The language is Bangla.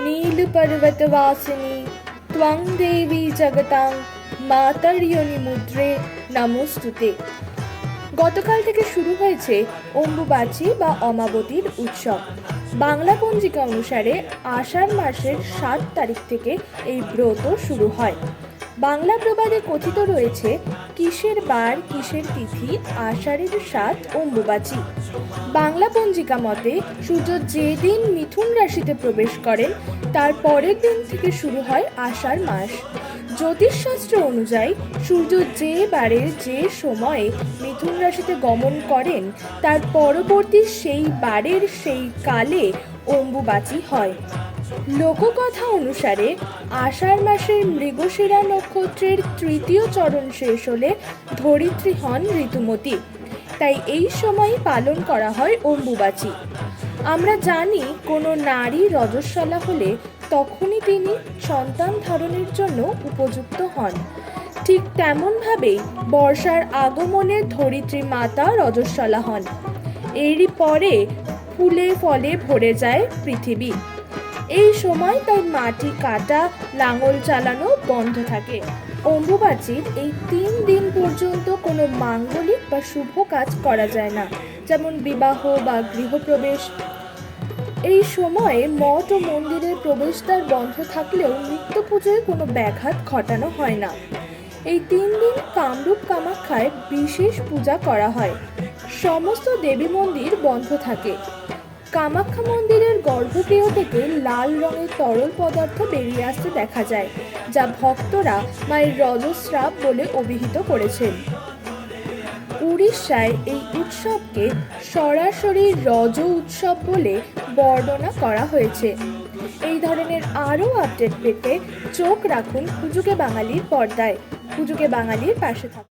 নীলপর্বতবাসিনী ত্বং দেবী জগতাং মাতর্যোনিমুদ্রে নমস্তুতে। গতকাল থেকে শুরু হয়েছে অম্বুবাচী বা অমাবতীর উৎসব। বাংলা পঞ্জিকা অনুসারে আষাঢ় মাসের 7 তারিখ থেকে এই ব্রত শুরু হয়। বাংলা প্রবাদে কথিত রয়েছে, কিসের বার কিসের তিথি আষাঢ়ের 7 অম্বুবাচী। বাংলা পঞ্জিকা মতে সূর্য যেদিন মিথুন রাশিতে প্রবেশ করেন তার পরের দিন থেকে শুরু হয় আষাঢ় মাস। জ্যোতিষশাস্ত্র অনুযায়ী সূর্য যে বারে যে সময়ে মিথুন রাশিতে গমন করেন তার পরবর্তী সেই বারের সেই কালে অম্বুবাচী হয়। লোককথা অনুসারে আষাঢ় মাসের মৃগশিরা নক্ষত্রের 3য় চরণ শেষ হলে ধরিত্রী হন ঋতুমতী, তাই এই সময় পালন করা হয় অম্বুবাচী। আমরা জানি কোনো নারী রজস্বলা হলে তখনই তিনি সন্তান ধারণের জন্য উপযুক্ত হন। ঠিক তেমনভাবেই বর্ষার আগমনে ধরিত্রী মাতা রজস্বলা হন। এরই পরে ফুলে ফলে ভরে যায় পৃথিবী। এই সময় তাই মাটি কাটা, লাঙল চালানো বন্ধ থাকে। অম্বুবাচীর এই 3 দিন পর্যন্ত কোনো মাঙ্গলিক বা শুভ কাজ করা যায় না, যেমন বিবাহ বা গৃহপ্রবেশ। এই সময়ে মঠ ও মন্দিরের প্রবেশদ্বার বন্ধ থাকলেও নিত্য পুজোয় কোনো ব্যাঘাত ঘটানো হয় না। এই 3 দিন কামরূপ কামাখ্যায় বিশেষ পূজা করা হয়। সমস্ত দেবী মন্দির বন্ধ থাকে। কামাখ্যা মন্দিরের গর্ভগৃহ থেকে লাল রঙের তরল পদার্থ বেরিয়ে আসতে দেখা যায়, যা ভক্তরা মায়ের রজস্রাব বলে অভিহিত করেছেন। উড়িষ্যায় এই উৎসবকে সরাসরি রজ উৎসব বলে বর্ণনা করা হয়েছে। এই ধরনের আরও আপডেট পেতে চোখ রাখুন হুজুগে বাঙালির পর্দায়। হুজুগে বাঙালির পাশে থাকুন।